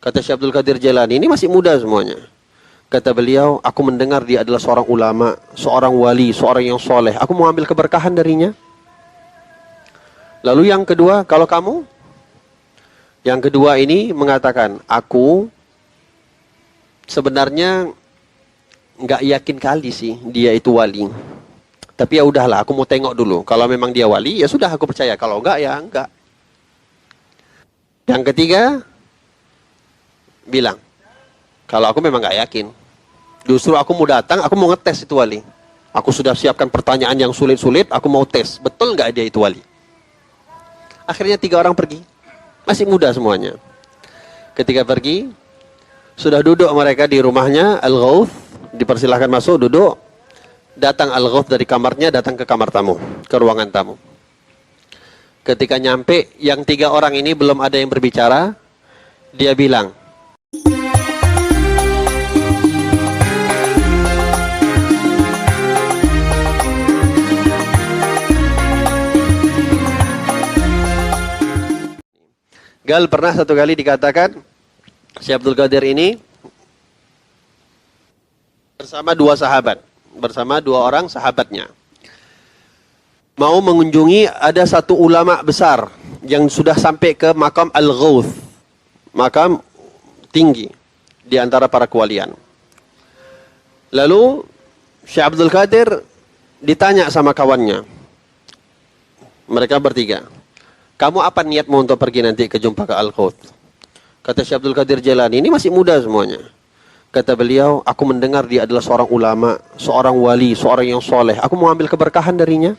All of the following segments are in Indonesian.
Kata Syekh Abdul Qadir Jailani, ini masih muda semuanya. Kata beliau, aku mendengar dia adalah seorang ulama, seorang wali, seorang yang soleh. Aku mau ambil keberkahan darinya. Lalu yang kedua, kalau kamu? Yang kedua ini mengatakan, aku sebenarnya nggak yakin kali sih dia itu wali. Tapi ya udahlah, aku mau tengok dulu. Kalau memang dia wali, ya sudah aku percaya. Kalau enggak, ya enggak. Yang ketiga, bilang, kalau aku memang nggak yakin. Justru aku mau datang, aku mau ngetes itu wali. Aku sudah siapkan pertanyaan yang sulit-sulit, aku mau tes. Betul nggak dia itu wali? Akhirnya 3 orang pergi. Masih muda semuanya. Ketika pergi, sudah duduk mereka di rumahnya, Al-Ghawth, dipersilahkan masuk, duduk. Datang Al-Ghawth dari kamarnya, datang ke kamar tamu, ke ruangan tamu. Ketika nyampe, yang 3 orang ini belum ada yang berbicara, dia bilang, Gal, pernah satu kali dikatakan Syekh Abdul Qadir ini bersama 2 sahabat, bersama 2 orang sahabatnya, mau mengunjungi ada satu ulama besar yang sudah sampai ke makam Al-Ghawth, makam tinggi di antara para kewalian. Lalu Syekh Abdul Qadir ditanya sama kawannya, mereka bertiga, kamu apa niatmu untuk pergi nanti ke jumpa ke Al-Ghawth? Kata Syekh Abdul Qadir Jailani, ini masih muda semuanya. Kata beliau, aku mendengar dia adalah seorang ulama, seorang wali, seorang yang soleh. Aku mau ambil keberkahan darinya.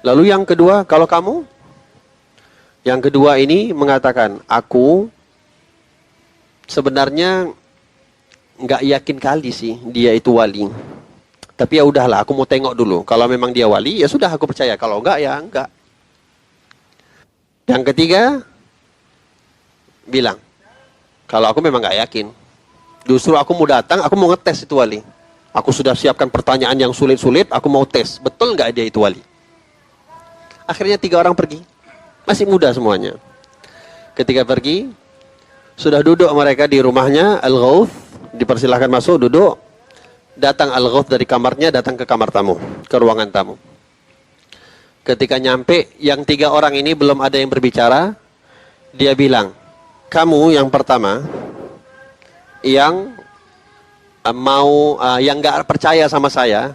Lalu yang kedua, kalau kamu? Yang kedua ini mengatakan, aku sebenarnya nggak yakin kali sih dia itu wali. Tapi ya udahlah, aku mau tengok dulu. Kalau memang dia wali, ya sudah aku percaya. Kalau enggak, ya enggak. Yang ketiga, bilang, kalau aku memang nggak yakin. Justru aku mau datang, aku mau ngetes itu wali. Aku sudah siapkan pertanyaan yang sulit-sulit, aku mau tes. Betul nggak dia itu wali? Akhirnya 3 orang pergi. Masih muda semuanya. Ketika pergi, sudah duduk mereka di rumahnya, Al-Ghawth, dipersilahkan masuk, duduk. Datang Al-Ghawth dari kamarnya, datang ke kamar tamu, ke ruangan tamu. Ketika nyampe, yang 3 orang ini belum ada yang berbicara, dia bilang, kamu yang pertama, yang yang nggak percaya sama saya,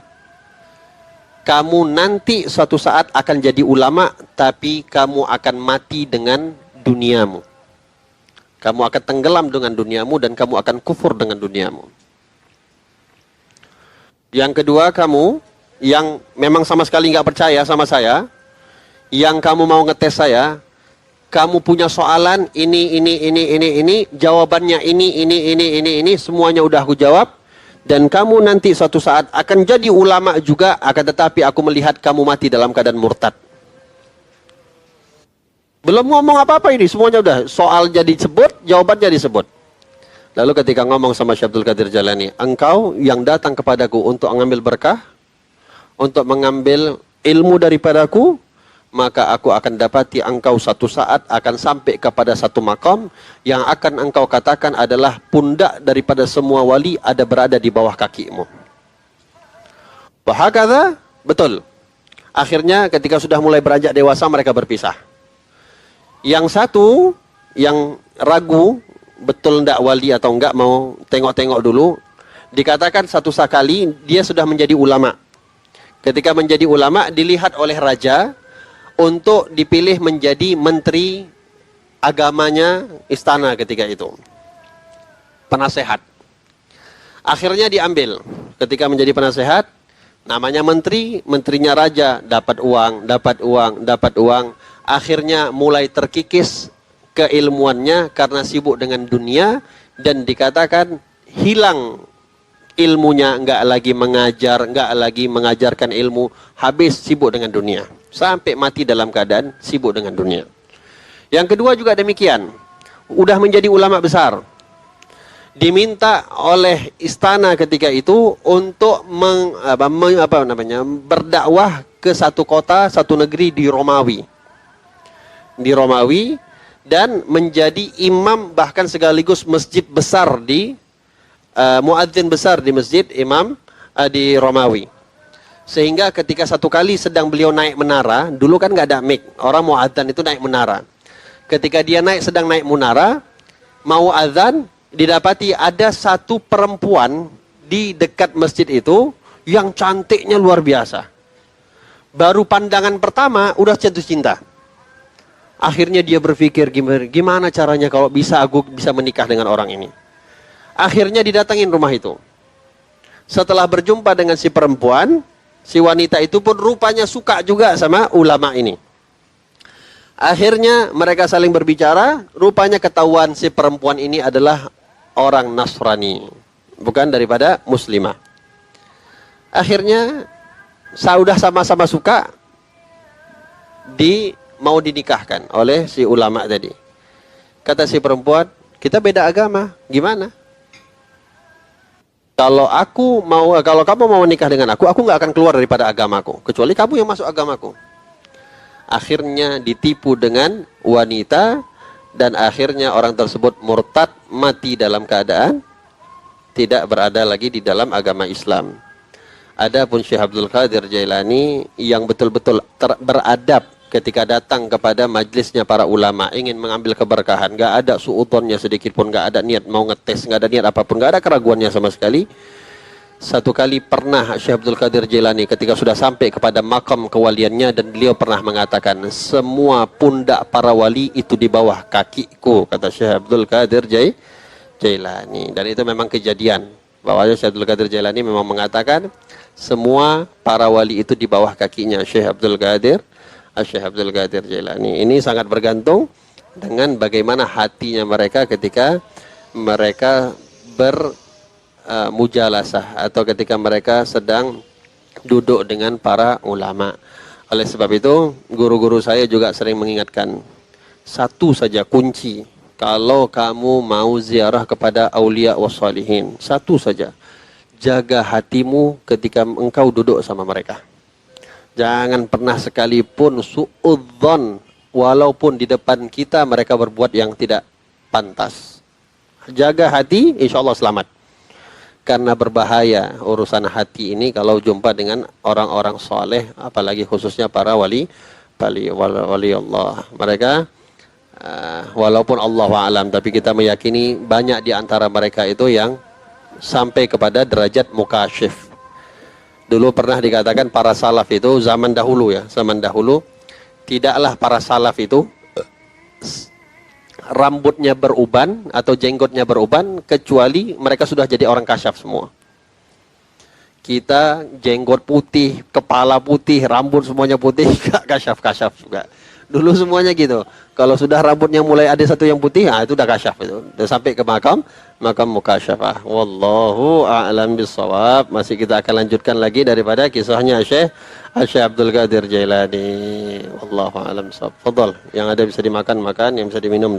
kamu nanti suatu saat akan jadi ulama, tapi kamu akan mati dengan duniamu. Kamu akan tenggelam dengan duniamu dan kamu akan kufur dengan duniamu. Yang kedua, kamu yang memang sama sekali nggak percaya sama saya, yang kamu mau ngetes saya, kamu punya soalan ini, jawabannya ini, semuanya udah aku jawab, dan kamu nanti suatu saat akan jadi ulama juga, akan tetapi aku melihat kamu mati dalam keadaan murtad. Belum ngomong apa-apa ini, semuanya udah, soalnya disebut, jawabannya disebut. Lalu ketika ngomong sama Syekh Abdul Qadir Jailani, engkau yang datang kepadaku untuk mengambil berkah, untuk mengambil ilmu daripadaku, maka aku akan dapati engkau satu saat akan sampai kepada satu makam yang akan engkau katakan adalah pundak daripada semua wali ada berada di bawah kakimu. Wahakadha, betul. Akhirnya ketika sudah mulai beranjak dewasa mereka berpisah. Yang satu yang ragu betul ndak wali atau enggak, mau tengok-tengok dulu, dikatakan satu sekali dia sudah menjadi ulama. Ketika menjadi ulama dilihat oleh raja untuk dipilih menjadi menteri agamanya istana ketika itu, penasehat. Akhirnya diambil. Ketika menjadi penasehat, namanya menteri, menterinya raja, dapat uang. Akhirnya mulai terkikis keilmuannya karena sibuk dengan dunia, dan dikatakan hilang ilmunya, enggak lagi mengajar, enggak lagi mengajarkan ilmu, habis sibuk dengan dunia. Sampai mati dalam keadaan sibuk dengan dunia. Yang kedua juga demikian. Udah menjadi ulama besar. Diminta oleh istana ketika itu untuk berdakwah ke satu kota, satu negeri di Romawi. Di Romawi, dan menjadi imam bahkan sekaligus masjid besar di muadzin besar di masjid imam di Romawi. Sehingga ketika satu kali sedang beliau naik menara, dulu kan nggak ada mic, orang mau adzan itu naik menara. Ketika dia sedang naik menara, mau adzan, didapati ada satu perempuan di dekat masjid itu yang cantiknya luar biasa. Baru pandangan pertama udah jatuh cinta. Akhirnya dia berpikir gimana caranya kalau aku bisa menikah dengan orang ini. Akhirnya didatangin rumah itu. Setelah berjumpa dengan si perempuan, si wanita itu pun rupanya suka juga sama ulama ini. Akhirnya mereka saling berbicara, rupanya ketahuan si perempuan ini adalah orang Nasrani, bukan daripada muslimah. Akhirnya sudah sama-sama suka, mau dinikahkan oleh si ulama tadi. Kata si perempuan, kita beda agama, gimana? Kalau kamu mau menikah dengan aku nggak akan keluar daripada agamaku, kecuali kamu yang masuk agamaku. Akhirnya ditipu dengan wanita, dan akhirnya orang tersebut murtad, mati dalam keadaan tidak berada lagi di dalam agama Islam. Adapun Syekh Abdul Qadir Jailani yang betul-betul beradab ketika datang kepada majlisnya para ulama, ingin mengambil keberkahan, nggak ada suutonnya sedikit pun, nggak ada niat mau ngetes, nggak ada niat apapun, nggak ada keraguannya sama sekali. Satu kali pernah Syekh Abdul Qadir Jailani ketika sudah sampai kepada makam kewaliannya, dan beliau pernah mengatakan, semua pundak para wali itu di bawah kakiku, kata Syekh Abdul Qadir Jailani. Dan itu memang kejadian, bahwa Syekh Abdul Qadir Jailani memang mengatakan semua para wali itu di bawah kakinya Syekh Abdul Qadir Jailani. Ini sangat bergantung dengan bagaimana hatinya mereka ketika mereka mujalasah atau ketika mereka sedang duduk dengan para ulama. Oleh sebab itu, guru-guru saya juga sering mengingatkan, satu saja kunci kalau kamu mau ziarah kepada aulia wassalihin, satu saja, jaga hatimu ketika engkau duduk sama mereka. Jangan pernah sekalipun suudzon, walaupun di depan kita mereka berbuat yang tidak pantas. Jaga hati, insya Allah selamat. Karena berbahaya urusan hati ini kalau jumpa dengan orang-orang soleh, apalagi khususnya para wali Allah. Mereka walaupun Allah alam, tapi kita meyakini banyak di antara mereka itu yang sampai kepada derajat mukasyif. Dulu pernah dikatakan para salaf itu zaman dahulu, tidaklah para salaf itu rambutnya beruban atau jenggotnya beruban kecuali mereka sudah jadi orang kasyaf semua. Kita jenggot putih, kepala putih, rambut semuanya putih, gak kasyaf juga. Dulu semuanya gitu. Kalau sudah rambutnya mulai ada satu yang putih, itu udah kasyaf itu. Udah sampai ke makam mukasyafah. Wallahu a'lam bissawab. Masih kita akan lanjutkan lagi daripada kisahnya Syekh Abdul Qadir Jailani. Wallahu a'lam bissawab. Fadhal. Yang ada bisa dimakan, yang bisa diminum.